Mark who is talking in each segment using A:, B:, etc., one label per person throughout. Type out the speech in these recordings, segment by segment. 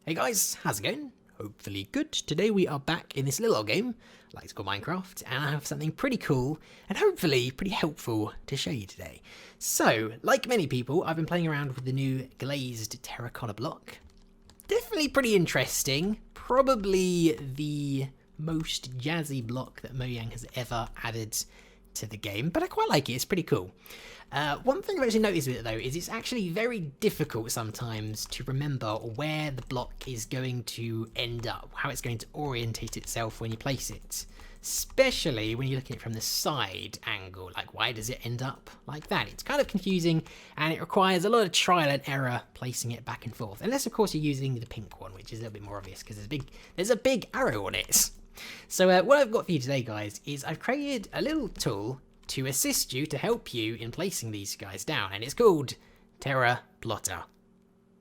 A: Hey guys, how's it going? Hopefully good. Today we are back in this little game, I like to call Minecraft, and I have something pretty cool and hopefully pretty helpful to show you today. So, like many people, I've been playing around with the new glazed terracotta block. Definitely pretty interesting. Probably the most jazzy block that Mojang has ever added to the game, but I quite like it. It's pretty cool. One thing I've actually noticed with it though is it's actually very difficult sometimes to remember where the block is going to end up, how it's going to orientate itself when you place it. Especially when you're looking at it from the side angle, like why does it end up like that? It's kind of confusing and it requires a lot of trial and error placing it back and forth. Unless of course you're using the pink one, which is a little bit more obvious because there's a big arrow on it. So what I've got for you today guys is I've created a little tool to assist you, to help you in placing these guys down, and it's called Terracotta.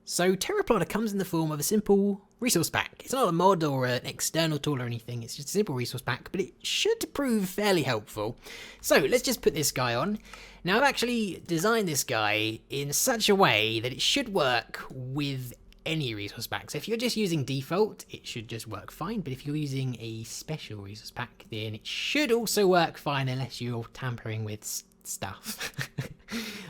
A: So Terracotta comes in the form of a simple resource pack. It's not a mod or an external tool or anything, it's just a simple resource pack, but it should prove fairly helpful. So let's just put this guy on. Now I've actually designed this guy in such a way that it should work with any resource pack. So if you're just using default, it should just work fine, but if you're using a special resource pack, then it should also work fine unless you're tampering with stuff.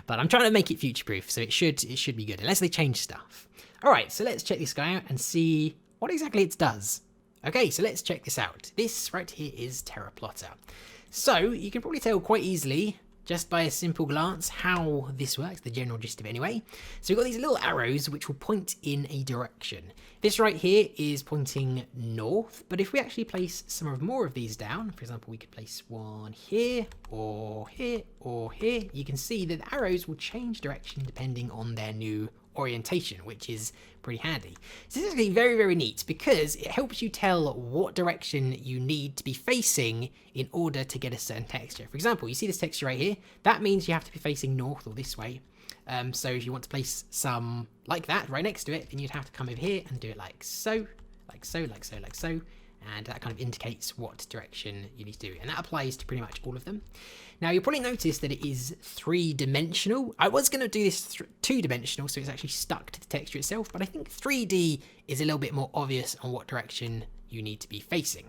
A: But I'm trying to make it future-proof, so it should be good, unless they change stuff. Alright, so let's check this guy out and see what exactly it does. Okay, so let's check this out. This right here is Terracotta. So you can probably tell quite easily just by a simple glance how this works, the general gist of it anyway. So we've got these little arrows which will point in a direction. This right here is pointing north, but if we actually place some more of these down, for example, we could place one here, or here, or here, you can see that the arrows will change direction depending on their new orientation, which is pretty handy. So this is actually very, very neat because it helps you tell what direction you need to be facing in order to get a certain texture. For example, you see this texture right here, that means you have to be facing north or this way. So if you want to place some like that right next to it, then you'd have to come over here and do it like so, like so, like so, like so. And that kind of indicates what direction you need to do. And that applies to pretty much all of them. Now, you'll probably notice that it is 3-dimensional. I was going to do this 2-dimensional, so it's actually stuck to the texture itself, but I think 3D is a little bit more obvious on what direction you need to be facing.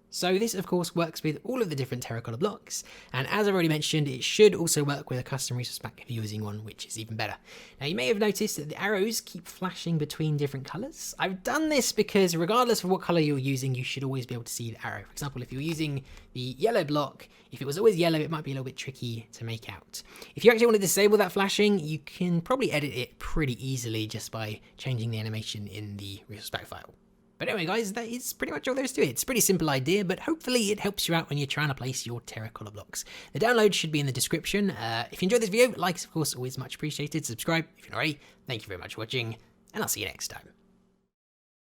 A: So this, of course, works with all of the different terracotta blocks, and as I've already mentioned, it should also work with a custom resource pack if you're using one, which is even better. Now, you may have noticed that the arrows keep flashing between different colours. I've done this because regardless of what colour you're using, you should always be able to see the arrow. For example, if you're using the yellow block, if it was always yellow, it might be a little bit tricky to make out. If you actually want to disable that flashing, you can probably edit it pretty easily just by changing the animation in the resource pack file. But anyway guys, that is pretty much all there is to it. It's a pretty simple idea, but hopefully it helps you out when you're trying to place your terracotta blocks. The download should be in the description. If you enjoyed this video, likes of course always much appreciated. Subscribe if you're not already. Thank you very much for watching, and I'll see you next time.